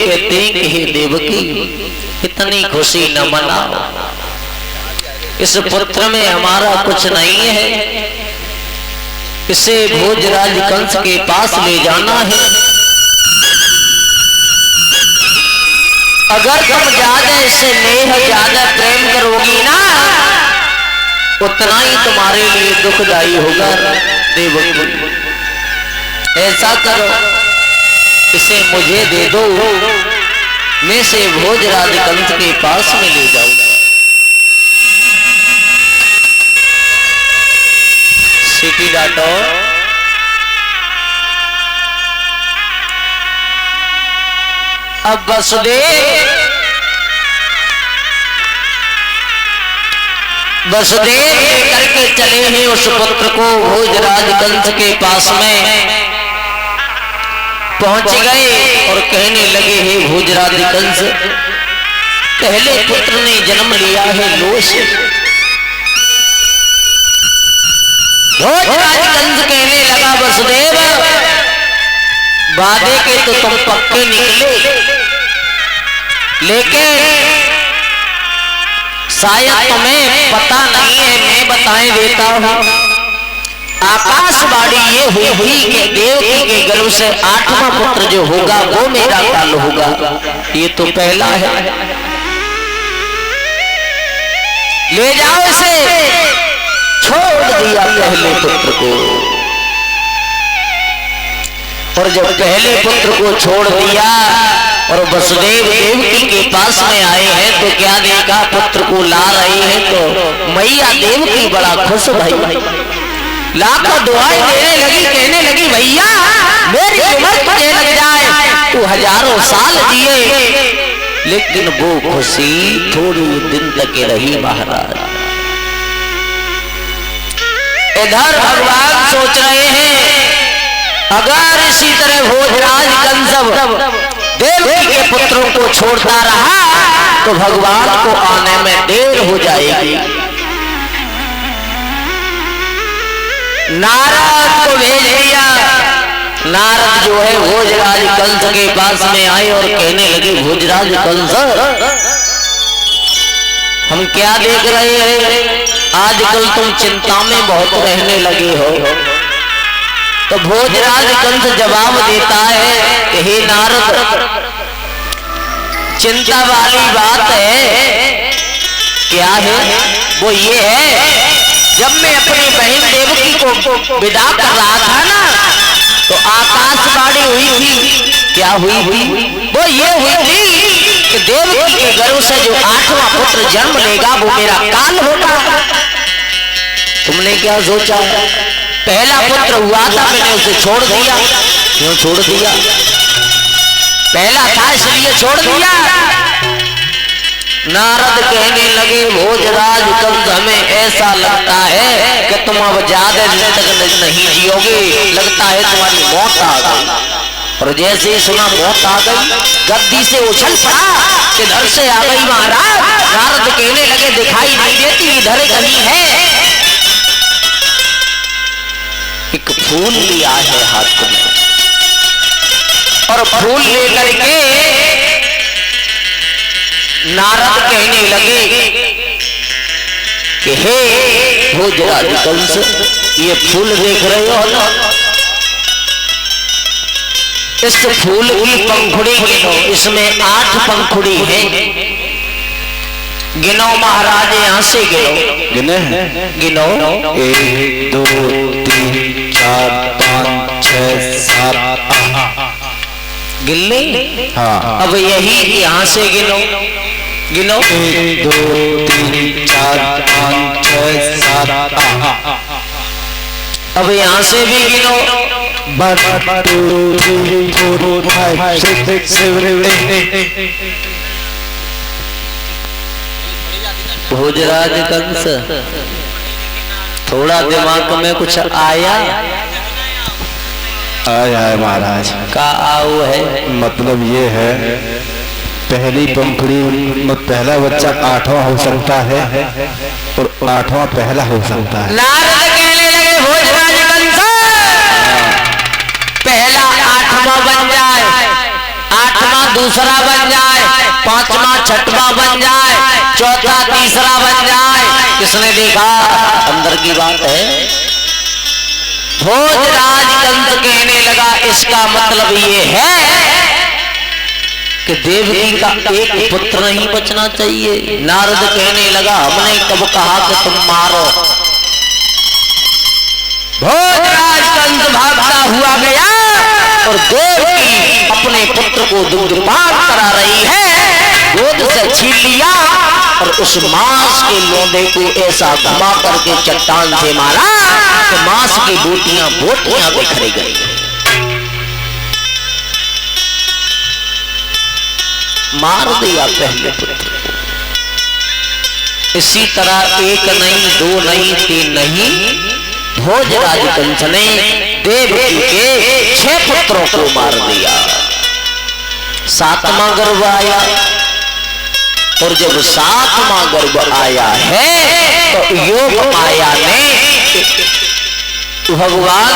कहते हैं कि हे देवकी इतनी खुशी न मनाओ, इस पुत्र में हमारा कुछ नहीं है, इसे भोजराज कंस के पास ले जाना है। अगर तुम ज्यादा इससे नेह ज्यादा प्रेम करोगी ना, उतना ही तुम्हारे लिए दुखदायी होगा। देवकी ऐसा करो, इसे मुझे दे दो, मैं से भोजराज कंस के पास में ले जाऊंगा। सीटी डाटो। अब वसुदेव लेकर के चले हैं उस पुत्र को भोजराज कंस के पास में पहुंच गए और कहने लगे हैं भोजराज कंस, पहले पुत्र ने जन्म लिया है लोश। भोजराज कंस कहने लगा वसुदेव, वादे के तो तुम पक्के निकले, लेकिन शायद तुम्हें पता नहीं है, मैं बताए देता हूं। आकाशवाणी ये हुई कि देवकी के गर्भ से 8वां पुत्र जो होगा वो मेरा काल होगा। ये तो पहला है, ले जाओ इसे। छोड़ दिया पहले पुत्र को, और जब पहले पुत्र को छोड़ दिया और वसुदेव देवकी के पास में आए हैं तो क्या देखा, पुत्र को ला रहे हैं तो मैया देवकी बड़ा खुश भाई, लाखों दुआएं देने लगी, कहने लगी भैया मेरी उम्र तुझे लग जाए, तू हजारों साल जिए। लेकिन वो खुशी थोड़ी दिन तक रही महाराज। इधर भगवान सोच रहे हैं अगर इसी तरह भोजराज कंस देवकी के पुत्रों को छोड़ता रहा तो भगवान को आने में देर हो जाएगी। नारद को भेज दिया। नारद जो है भोजराज कंस के पास में आए और कहने लगे भोजराज कंस, हम क्या देख रहे हैं, आजकल तुम चिंता में बहुत रहने लगे हो। तो भोजराज कंस जवाब देता है कि हे नारद, चिंता वाली बात है, क्या है? वो ये है, जब मैं अपनी बहन देवकी को विदा कर रहा था ना तो आकाशवाणी हुई थी। क्या हुई? वो ये हुई थी कि देवकी के गर्भ से जो 8वां पुत्र जन्म लेगा वो मेरा काल होगा। तुमने क्या सोचा? पहला पुत्र हुआ था, मैंने उसे छोड़ दिया। क्यों छोड़ दिया? पहला था इसलिए छोड़ दिया। नारद कहने लगे भोजराज कंस, हमें ऐसा लगता है कि तुम अब ज्यादा दिन तक नहीं जियोगे, लगता है तुम्हारी मौत आ गई। और जैसे ही सुना मौत आ गई, गद्दी से उछल पड़ा, किधर से आ गई महाराज? नारद कहने लगे दिखाई नहीं देती, इधर कहीं है। एक फूल लिया है हाथ में और फूल लेकर के नारद कहने लगे कि हे भोजराज कंस, ये फूल देख रहे हो ना, इस फूल की पंखुड़ी गिनो, इसमें 8 पंखुड़ी है। गिनो महाराज, यहाँ से गिनो। गिने? गिनो। 1 2 3 4 5 6 7 गिन ले? हाँ। अब यही यहाँ से गिनो। गिनो। 1 2 3 4 5 6 7 अब यहाँ से भी गिनो। 1 2 3 4 5 6 7 8। भोजराज कंस, थोड़ा दिमाग में कुछ आया? आया है महाराज। का आओ है? मतलब ये है, पहली पंखुड़ी में पहला बच्चा 8वां हो सकता है और 8वां पहला हो सकता है। नारद कहने लगे भोजराज कंस, पहला 8वां बन जाए, 8वां दूसरा बन जाए, पांचवा छठवा बन जाए, चौथा तीसरा बन जाए। किसने देखा? अंदर की बात है। भोजराज कंस कहने लगा इसका मतलब ये है कि देवकी का एक पुत्र नहीं बचना चाहिए। नारद कहने लगा हमने कब कहा कि तुम मारो। भोजराज कंस भागता हुआ गया और देवकी अपने पुत्र को दुग्धपान करा रही है, गोद से छीन लिया और उस मांस के लोंदे को ऐसा घुमा करके चट्टान से मारा कि मांस की बोटियां बोटियां बिखर गई। मार दिया पहले पुत्र को। इसी तरह एक नहीं, दो नहीं, तीन नहीं, भोजराज कंस ने देवकी के 6 पुत्रों को मार दिया। 7वां गर्भ आया और जब 7वां गर्भ आया है तो योग माया ने भगवान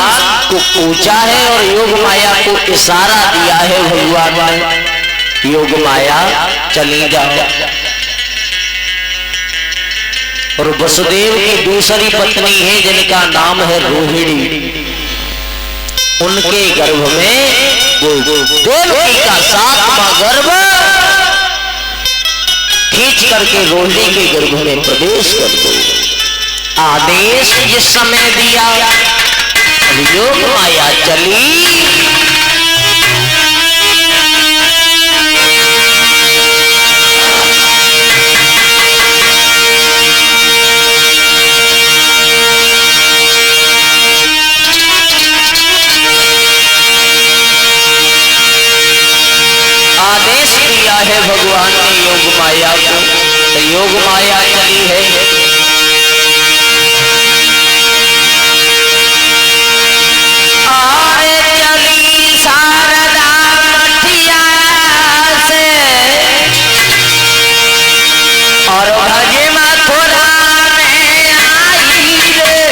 को पूछा है और योग माया को इशारा दिया है भगवान ने, योग माया चली जाओ। और वसुदेव की दूसरी पत्नी है जिनका नाम है रोहिणी, उनके गर्भ में देवकी का 7वां गर्भ खींच करके रोहिणी के गर्भ में प्रवेश कर दो। आदेश जिस समय दिया योग माया चली। आदेश दिया है भगवान ने योग माया को, तो योग माया चली है। आए चली शारदा मठिया से और भज मथुरा में आई रे।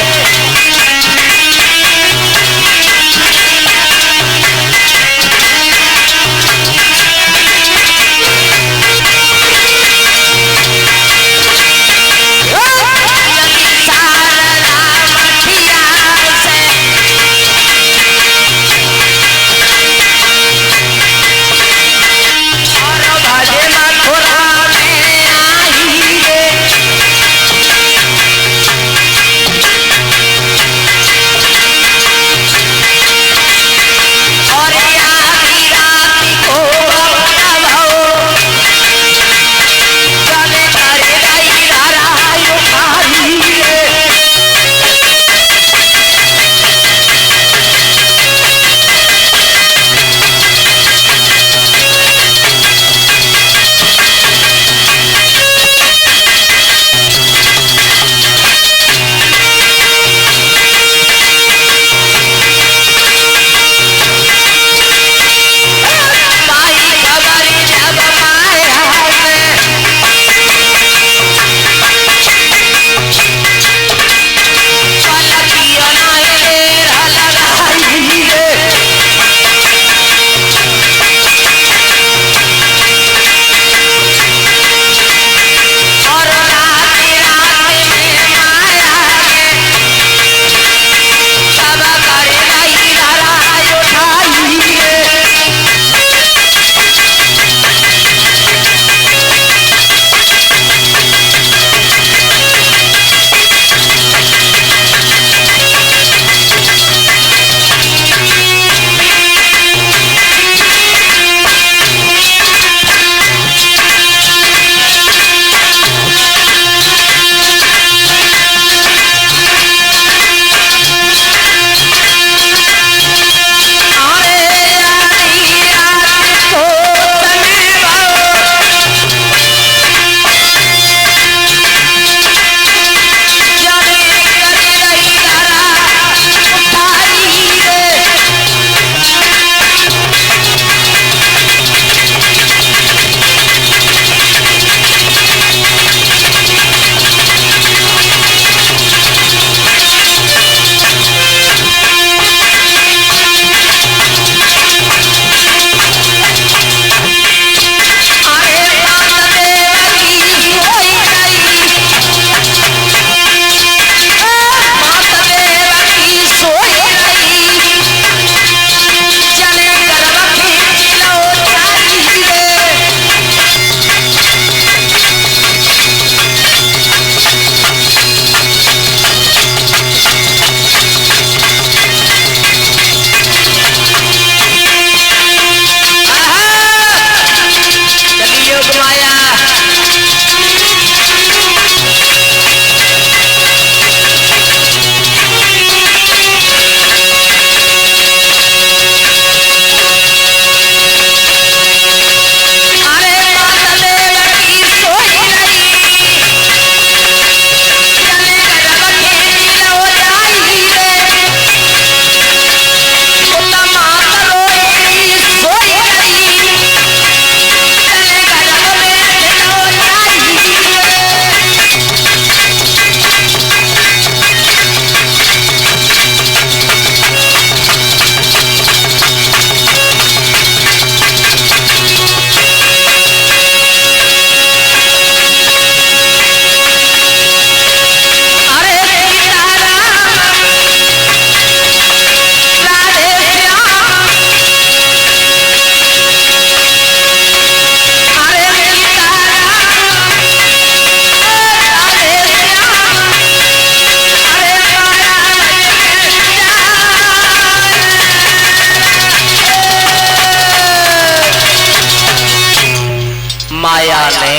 माया ने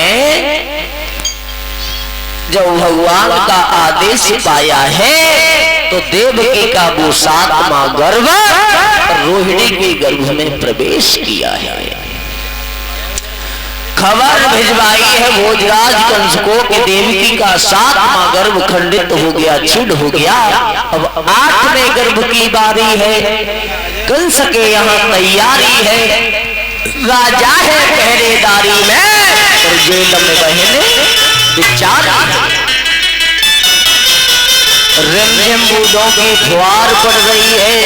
जब भगवान का आदेश पाया है तो देवकी का वो 7वां गर्भ रोहिणी के गर्भ में प्रवेश किया है। खबर भिजवाई है भोजराज कंस को कि देवकी का 7वां गर्भ खंडित हो गया, छिड़ हो गया। अब 8वें गर्भ की बारी है। कंस के यहाँ तैयारी है, राजा है पहरेदारी में और जेल में बहने विचार। रिमझिम बूंदों की फुहार पड़ रही है।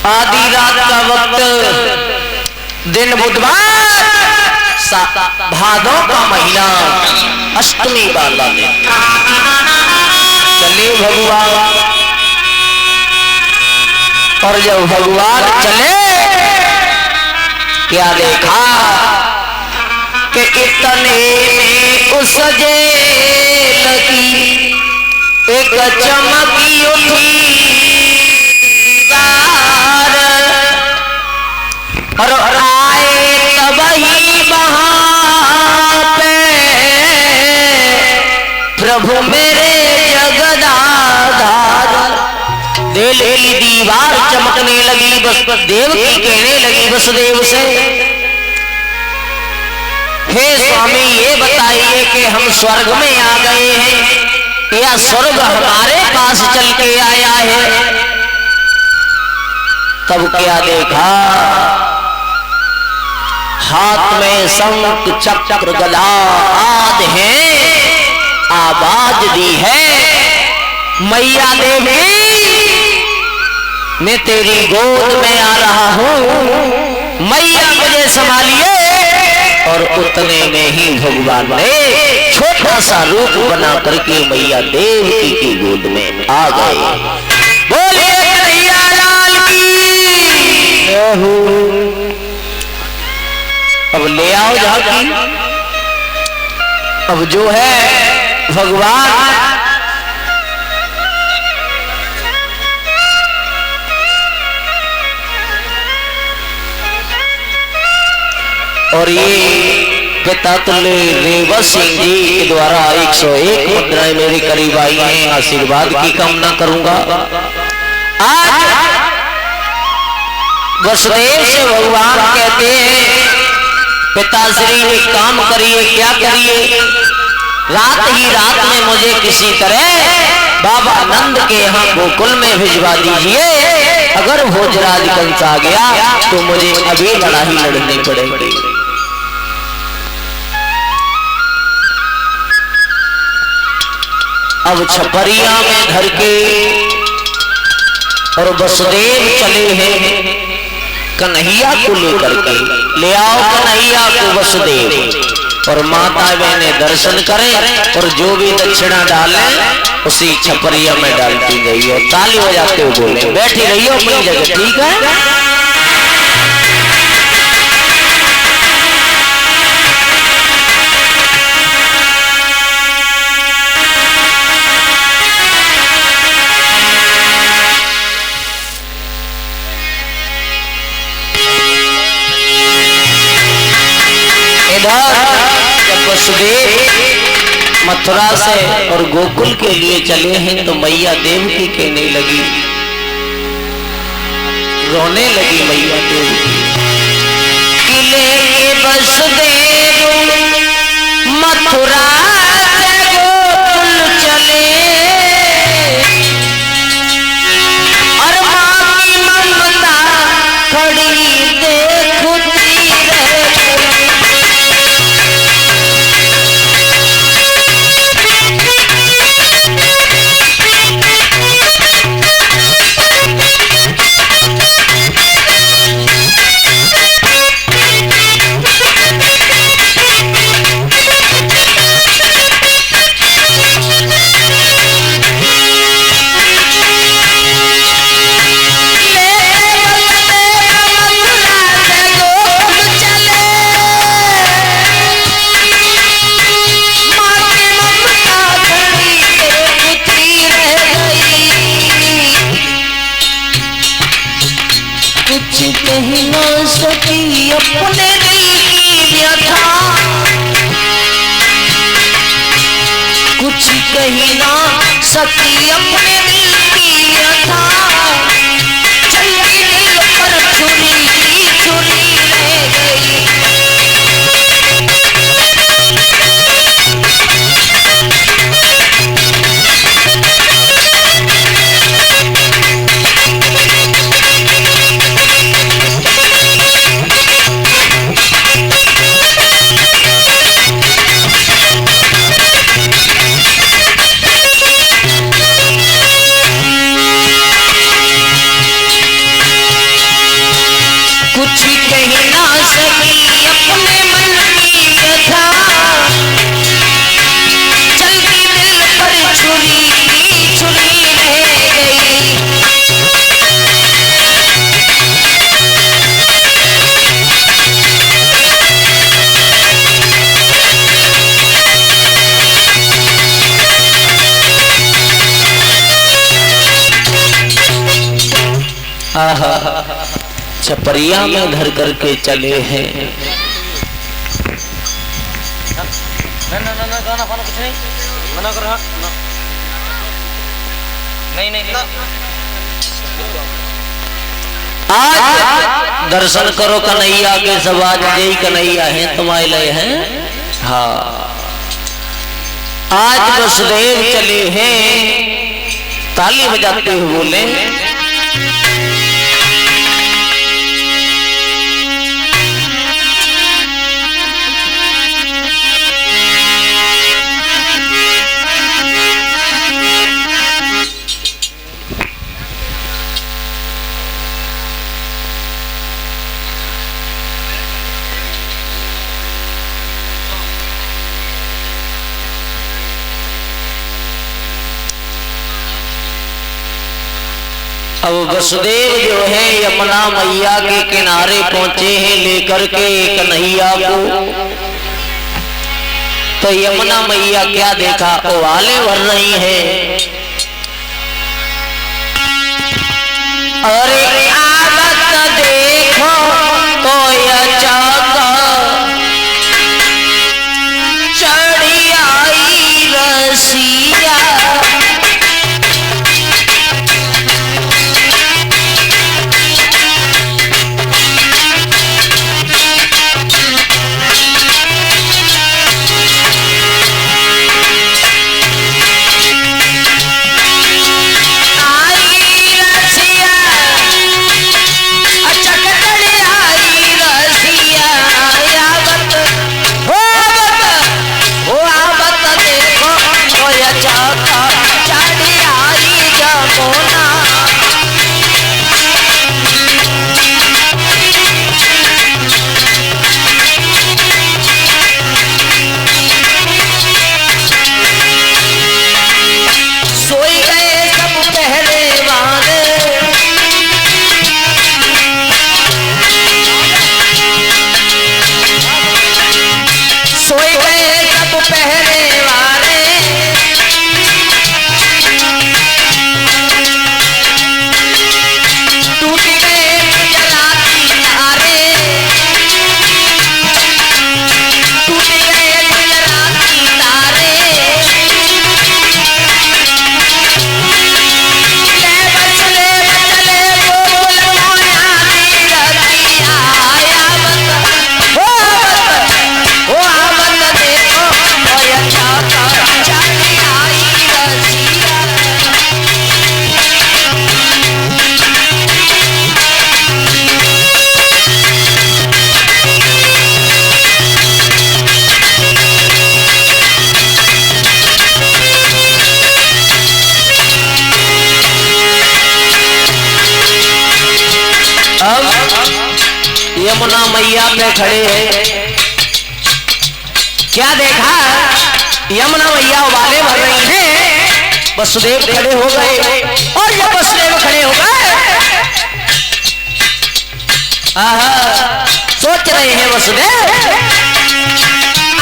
आधी रात का वक्त, दिन बुधवार, भादों का महीना, अष्टमी वाला दिन। चले भगवान, और जब भगवान चले क्या देखा कि इतने उस जेल की एक चमकी उठी और आए तब ही वहां पे प्रभु मेरे जगदाधार। दिल की दीवार चमकने लगी, बस देव की कहने लगी वसुदेव से, हे स्वामी ये बताइए कि हम स्वर्ग में आ गए हैं या स्वर्ग हमारे पास चल के आया है। तब क्या देखा, हाथ में शंख चक्र गदा आद है, आवाज दी है मैया देवी मैं तेरी गोद में आ रहा हूँ, मैया मुझे संभालिए। और उतने में ही भगवान ने छोटा सा रूप बना करके मैया देवकी की गोद में आ गए। बोलिए कन्हैया लाल की। अब ले आओ झांकी। अब जो है भगवान और ये पिता तुल्य रेवत सिंह जी के द्वारा 101 मुद्राएं मेरे करीब आई हैं। आशीर्वाद की कामना करूंगा। आज वसुदेव से भगवान कहते हैं पिताश्री एक काम करिए, क्या करिए, रात ही रात में मुझे किसी तरह बाबा नंद के यहाँ गोकुल में भिजवा दीजिए। अगर भोजराज कंस आ गया तो मुझे अभी लड़ाई लड़नी पड़ेगी। अब छपरिया में धर के और वसुदेव चले हैं कन्हैया को लेकर के। ले आओ कन्हैया को वसुदेव। और माता बहने दर्शन करें और जो भी दक्षिणा डालें उसी छपरिया में डालती गई और ताली बजाते हुए बोले बैठी रहियो अपनी जगह, ठीक है। जब वसुदेव मथुरा से और गोकुल के लिए चले हैं तो मैया देवकी कहने लगी, रोने लगी मैया देवकी। किले के वसुदेव मथुरा से गोकुल चले और मां की ममता खड़ी देखती रहे। अपने दिल की व्यथा कुछ कही ना सकी अपने दिल की व्यथा चलती दिल पर छुरी छुरी रह गई कुछ कह ना सकी अपने मन की व्यथा चलती दिल पर छुरी छुरी रह गई आहा छपरिया में घर करके चले हैं ना गाना फाना कुछ नहीं मना कर रहा नहीं आज दर्शन करो कन्हैया के सब आज जय कन्हैया हैं तुम्हारे लिए हैं हाँ आज वसुदेव चले हैं ताली बजाते हुए बोले अब वसुदेव जो है यमुना मैया के किनारे पहुंचे हैं लेकर के कन्हैया को तो यमुना मैया क्या देखा उबाले भर रही है अरे आगत देखो तो चढ़ी आई रसिया यमुना मैया पे खड़े हैं क्या देखा यमुना मैया उबाले भर रही हैं वसुदेव खड़े हो गए और जब वसुदेव खड़े हो गए सोच रहे हैं वसुदेव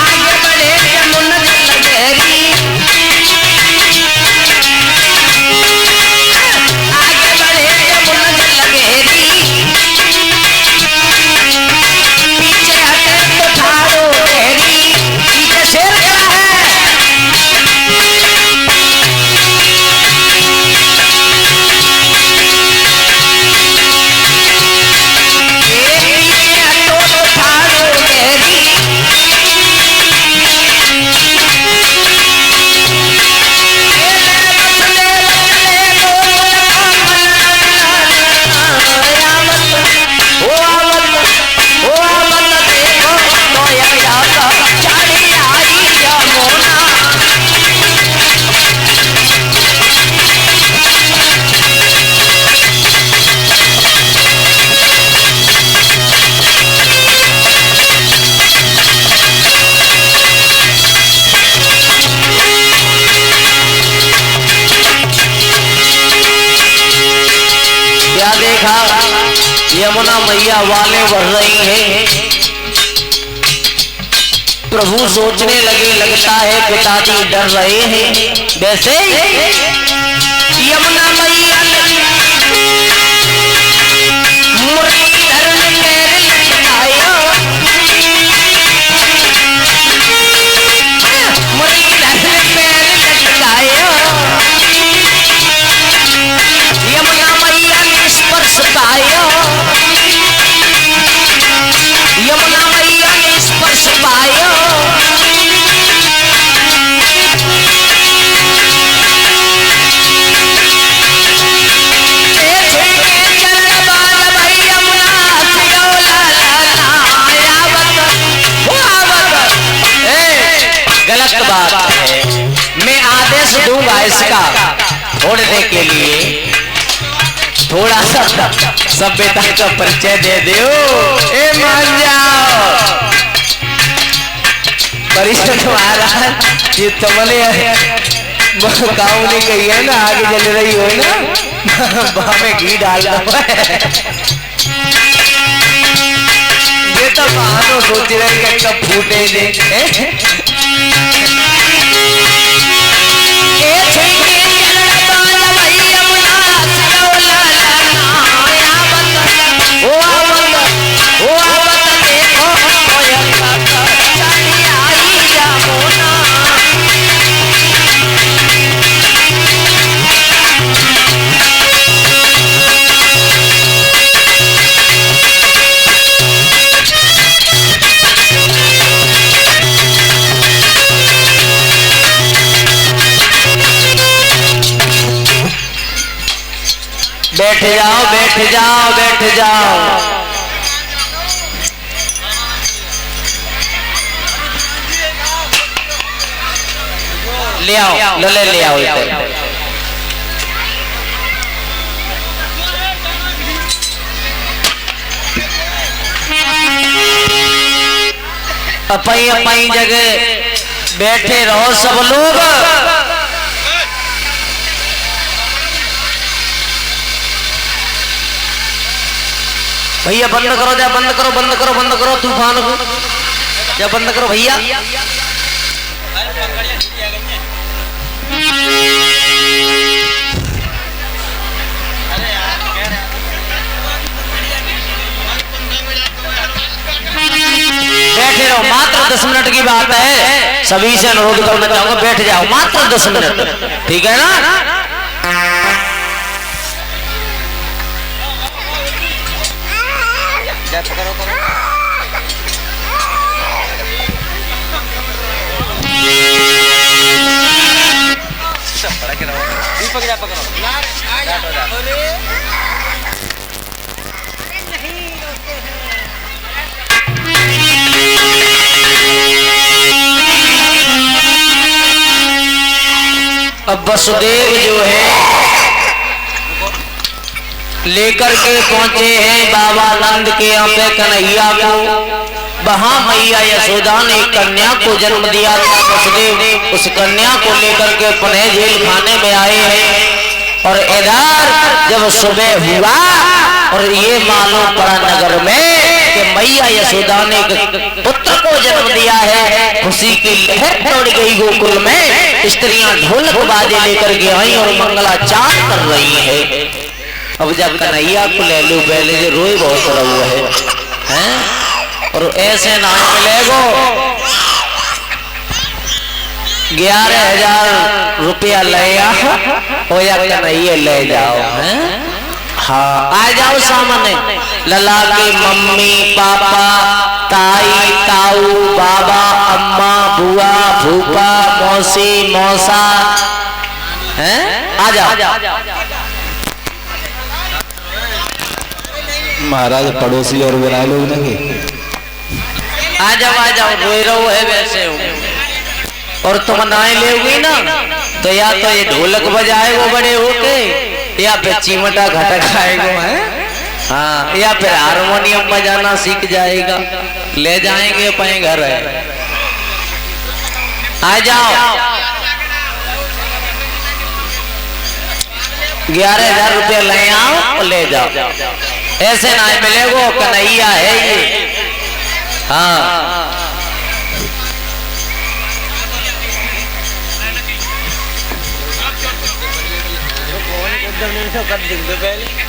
आगे बढ़े यमुना लहरी आगे बढ़े यमुना लहरी यमुना मैया वाले बढ़ रही हैं। प्रभु सोचने लगे लगता है पिताजी डर रहे हैं। वैसे यमुना मैया मुरलीधर ने पैर लटकाया, मुरलीधर ने पैर लटकाया, यमुना मैया ने स्पर्श पाया, यमुना मैया ने स्पर्श पाया। गलत बात है, मैं आदेश दूंगा इसका छोड़ने के लिए। थोड़ा सा सभ्यता का परिचय दे दो। ए मान जाओ परिचय तुम्हारा, ये तुमने काउनी कही है ना, आगे चल रही हो ना, में घी डाल दो। ये तो मानो सोच रहे कि कब फूटे दे। बैठ जाओ बैठ जाओ बैठ जाओ। ले आओ लले ले आओ इधर। अपनी अपनी जगह बैठे रहो सब लोग। भैया बंद करो, जा बंद करो बंद करो बंद करो तूफान को, जा बंद करो भैया। बैठे रहो, मात्र 10 मिनट की बात है, सभी से अनुरोध करना चाहूंगा बैठ जाओ मात्र 10 मिनट, ठीक है ना। दीपक जा पकड़ो। अब वसुदेव जो है लेकर के पहुंचे हैं बाबा नंद के यहाँ पे कन्हैया को। वहां मैया यशोदा ने कन्या को जन्म दिया था। वसुदेव उस कन्या को लेकर के पुनः जेल खाने में आए हैं। और इधर जब सुबह हुआ और ये मालूम पड़ा नगर में कि मैया यशोदा ने पुत्र को जन्म दिया है, खुशी की लहर दौड़ गई गोकुल में। स्त्रियां ढोलक बाजे लेकर के आई और मंगलाचार कर रही है। अब जब कन्हैया को ले लो पहले जो रोए बहुत पड़ा हुआ है और ऐसे नाच मिलेगो 11,000 रुपया ले हो या कन्हैया ले जाओ है। हाँ आ जाओ सामने। लला की मम्मी पापा ताई ताऊ बाबा अम्मा बुआ फूफा मौसी मौसा हैं, आ जाओ। महाराज पड़ोसी और बना लोग नहीं। आ जाओ रोए रहो है वैसे हो। और तुम नाए लेगी ना तो या तो ये ढोलक बजाएगो बड़े होके या फिर चिमटा घटा खाएगो है। हाँ या फिर हारमोनियम बजाना सीख जाएगा, ले जाएंगे अपने घर है। आ जाओ 11,000 रुपया ले आओ और ले जाओ। ऐसे ना मिलेगो, कन्हैया है ये। हाँ कर देंगे पहले।